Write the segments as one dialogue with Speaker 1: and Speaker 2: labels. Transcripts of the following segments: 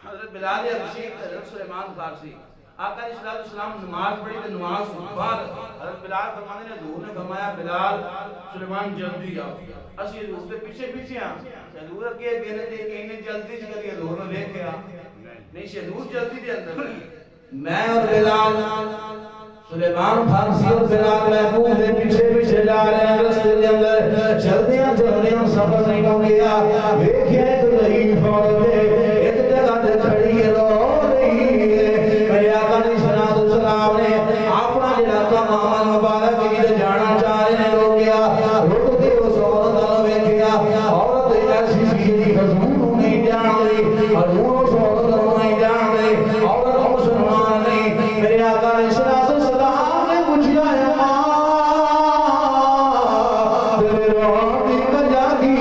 Speaker 1: حضرت بلال حبشی حضرت سلیمان فارسی آقا علیہ السلام نماز پڑھی تو نماز بعد حضرت بلال فرمانے نے حضور نے فرمایا بلال سلیمان جلدی آؤ اسی حضور کے پیچھے پیچھے ہاں حضور اگے دینے دے کہ انہیں جلدی سے کری حضور نے دیکھا نہیں حضور جلدی دے اندر میں اور بلال سلیمان فارسی اور بلال محبوب دے پیچھے پیچھے جا رہے ہیں رستے دے اندر چلدیاں چلدیاں سفر نہیں ہو گیا دیکھیا ایک ضعیف عورت ایک جگہ تے کھڑی ہے رو رہی ہے میرے آقا علیہ السلام نے اپنا جڑا کام عمل مبارک کی جانا چاہ رہے ہیں لوگ گیا رک کے اس عورت نال ویکھیا عورت ایسی سی جی حضور نہیں جان رہی حضور اس عورت نوں نہیں جان رہی عورت مسلمان نہیں میرے آقا علیہ السلام نے پوچھا ہے ماں تیرے رونے کی وجہ کی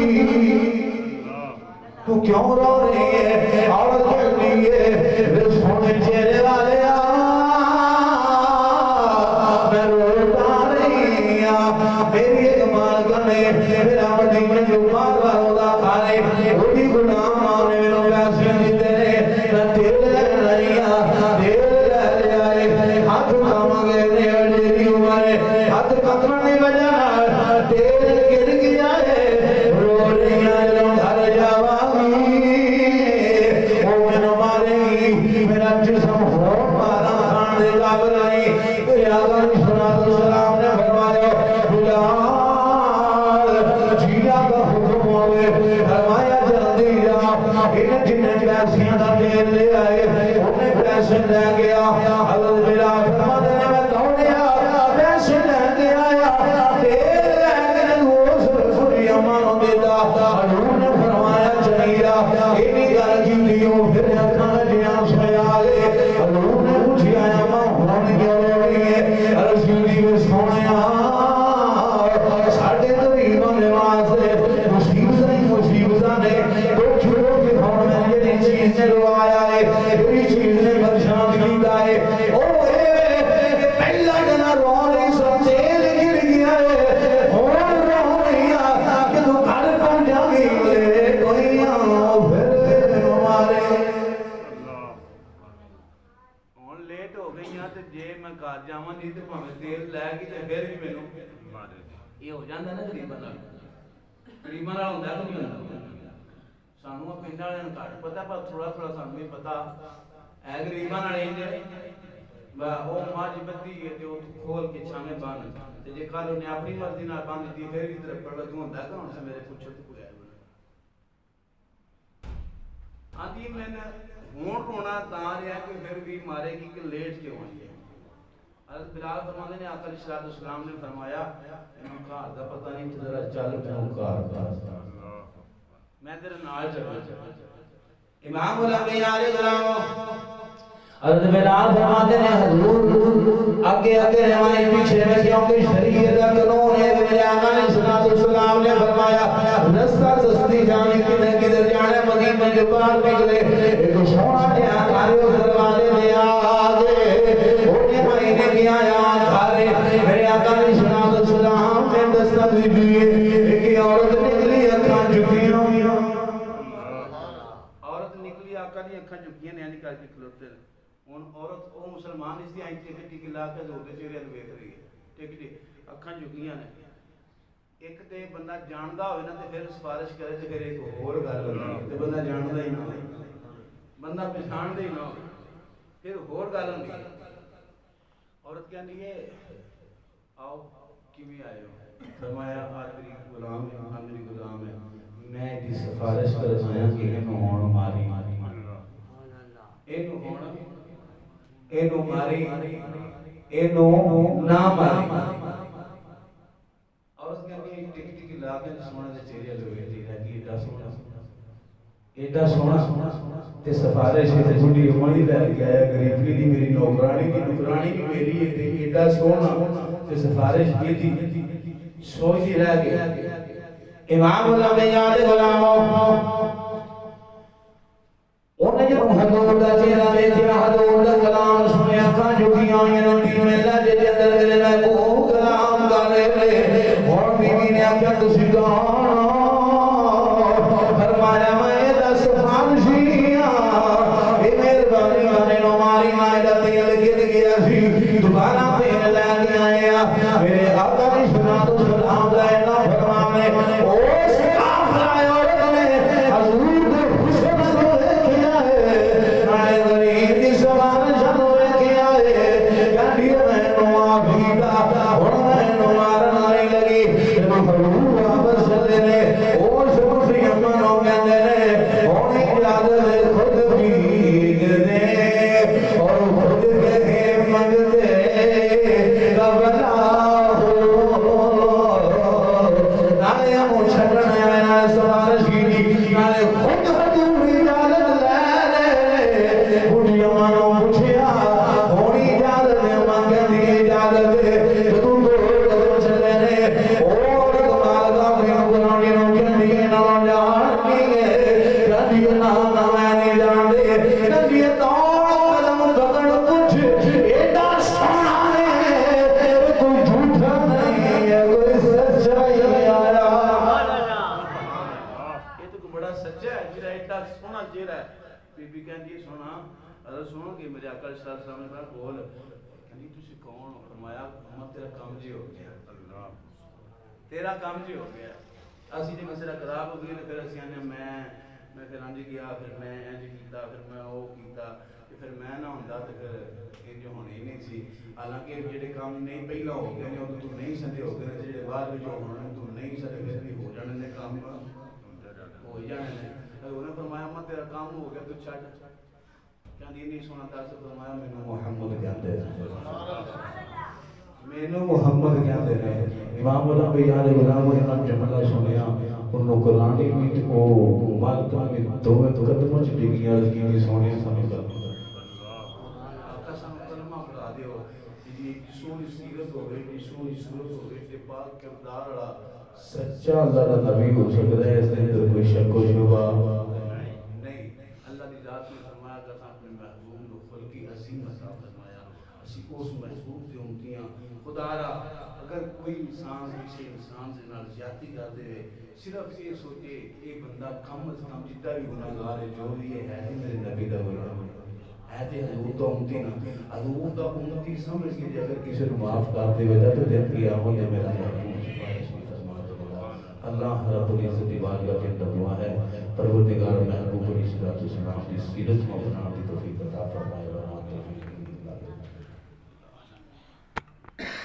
Speaker 1: تو کیوں رو رہی ہے عورت کہتی ہے میرے سونے چہرے والے میں روتا رہی میری ایک مالکہ نے میرا مدینہ جو مار رودا کھانے وہی غلام آنے میں پیسے دیتے ہیں میں تیرے لے رہی تیرے لے آئے ہاتھ کاماں گئے میری عمر ہاتھ کترنے وجہ تیرے گر گیا ہے رو رہی ہیں گھر جاواگی وہ میں مارے گی میرا جسم ہو مارا کھان دے قابل نہیں میرے آقا علیہ السلام نے فرمایا بلال جیلا کا حکم ہوئے فرمایا جلدی جا انہیں جنہیں پیسیاں دا تیل لے آئے انہیں پیسے لے گیا حضرت بلال فرماتے ہیں میں دوڑیا پیسے لے گیا تیل لے گئے وہ سرسوری امانوں دیتا حضور نے فرمایا چلیا انہیں گھر کی دیوں پھر اکھاں جیاں سوئے آگے حضور نے پوچھیا اماں ہونے کیوں رو رہی ہے رسول جی میں سونے ساڑھے قریباں نے واسطے مصیبتاں نے دکھ رو کے کھون میں جڑی چیز نے روایا ہے جڑی چیز نے پریشان کیتا ہے او پہلا جنا رو رہی سو تیل گر گیا ہے ہون رو رہی کہ تو گھر پہنچا گئی کوئی پھر مارے ہون لیٹ ہو گئی تے جے میں گھر جاواں نہیں تے بھاویں تیل لے گئی تے پھر بھی مینوں مارے یہ ہو جاندا نا غریباں نال ہوندا کہ نہیں ہوندا سانوں پنڈ والے نوں گھٹ پتہ پر تھوڑا تھوڑا سانوں بھی پتہ ہے غریباں نال انج وا او ماں جی بدی ہے تے او کھول کے چھاویں بان تے جے کل نے اپنی مرضی نال بان دتی پھر بھی طرف پڑ تو ہوندا کہ ہن میرے پوچھو تے کوئی آندی میں ہون رونا تاں رہیا کہ پھر بھی مارے گی کہ لیٹ کیوں آئی ہے حضرت بلال فرمانے نے آقا علیہ السلام نے فرمایا انہوں گھر دا پتہ نہیں کہ ذرا چل کیوں کار میں تیرے نال چل امام الانبیاء علیہ السلام حضرت بلال فرماتے ہیں حضور آگے آگے روائیں پیچھے میں کیونکہ شریعت کا قانون ہے میرے آقا علیہ السلام نے فرمایا رستہ سستی جانے کدھر جانے مدینہ جو باہر نکلے ایک سونا جہاں کاریوں دروازے دے آگے اوٹے مہینے کی آیات کھارے میرے آقا علیہ السلام نے دستک دیئے ایک عورت نکلی اکھاں جھکیاں عورت نکلی آقا دی اکھاں جھکیاں نے نکال کے کھلوتے ہن عورت او مسلمان اس دی آئی ٹک لا کے دے چہرے نوں ویکھ رہی ہے ٹک اکھاں جھکیاں نے ایک تے بندہ جاندا ہوئے نا تے پھر سفارش کرے تے پھر ایک اور گل ہوندی ہے تے بندہ جاندا ہی نہ ہوئے بندہ پہچاندا ہی نہ ہوئے پھر اور گل ہوندی ہے عورت کہندی ہے آؤ کیویں آئے ہو فرمایا آخری غلام ہے آخری غلام ہے میں دی سفارش کروایا کہ اینوں ہون ماری اینوں ہون اینوں ماری اینوں نہ ماری عورت کہندی ہے ٹک ٹک لا کے سونے دے چہرے لے ویکھدی رہندی ایڈا سونا تے سفارش تے بڈھی امڑی لے کے آیا غریبی دی میری نوکرانی بھی میری ہے تے ایڈا سونا تے سفارش کیتی سوچی رہ گیا امام الانبیاء علیہ السلام انہیں جو حضور دا چہرہ دیکھیا حضور دا کلام سنیا اکھاں جھکیاں نبی میں لہجے دے اندر میرے لائے کو کلام کر رہے اور بیوی نے آکھیا تسی کون فرمایا
Speaker 2: آیا میرے آقا نے سنا تو سلام لینا فرمانے اس آخر عورت نے حضور دے حسن کو دیکھیا ہے نائے غریب دی سوال جنو دیکھیا ہے کہنی میں نو آفیدہ اور میں نو مارن آئی لگی حضور واپس چلے نے اس مفری امنوں کہنے نے ہونے اجازت خود بھی دے اور خود کے منگتے قبلہ نالے ہم چھڑنے میں نالے سوارش کی نالے خود حضور اجازت لے لے بڑی امنوں پوچھیا ہونی اجازت مانگے دی اجازت تو تم دو قدم چلے نے اور کمال کا بھی قرآنی نو کہنی نہ جان کی کہنی نہ میں نہیں جان دے کہنی توڑ قدم پکڑ کچھ ایڈا سونا ہے کوئی جھوٹا نہیں ہے کوئی سچا ہی آیا
Speaker 1: یہ تو بڑا سچا ہے جڑا ایڈا سونا چہرہ ہے بی بی کہندی سونا حضرت سنو کہ میرے آقا صلی اللہ علیہ وسلم نے کہا بول کہندی تسی کون ہو فرمایا محمد تیرا کام جی ہو گیا اللہ تیرا کام جی ہو گیا اسی نے مسئلہ خراب ہو گئی پھر اسی نے میں پھر انج گیا پھر میں انج کیتا پھر میں او کیتا پھر میں نہ ہوندا تے پھر یہ جو ہونے ہی نہیں سی حالانکہ جڑے کام نہیں پہلا ہو گئے نے تو نہیں سدے ہو گئے جڑے بعد وچ ہونے تو نہیں سدے پھر بھی ہو جانے نے کام ہو جانے نے انہوں نے فرمایا میں تیرا کام ہو گیا تو چھڈ کہندی نہیں سونا دس فرمایا مینوں محمد کہندے
Speaker 2: مینوں محمد کہندے نے امام الانبیاء علیہ غلام امام جملہ سنیا انہوں قرآن بھی او مالکہ میں دو قدموں چ ڈگیاں لگی سونے سامنے کر
Speaker 1: آقا سامنے کلمہ پڑھا دیو جی سونی سیرت ہو گئی جی سونی صورت ہو گئی جی پاک کردار والا
Speaker 2: سچا اللہ کا نبی ہو سکتا ہے اس کے اندر کوئی شک و شبہ
Speaker 1: نہیں اللہ کی ذات نے فرمایا کہ اپنے محبوب کو خلقی عظیم عطا فرمایا اسی اس محبوب کی امتیاں خدا را اگر کوئی انسان کسی انسان سے نال زیادتی کر دے صرف یہ سوچے ایک بندہ کم از کم جتنا بھی گناہگار ہے جو بھی ہے میرے نبی دا غلام ہے تے حضور تو امتی نا حضور تو امتی سمجھ کے اگر کسی کو معاف کر دے وجہ تو دن قیامت ہے میرا محبوب اللہ رب العزت کی بارگاہ کے اندر دعا ہے پروردگار محبوب علیہ الصلوۃ والسلام کی سیرت میں اپنا توفیق عطا فرمائے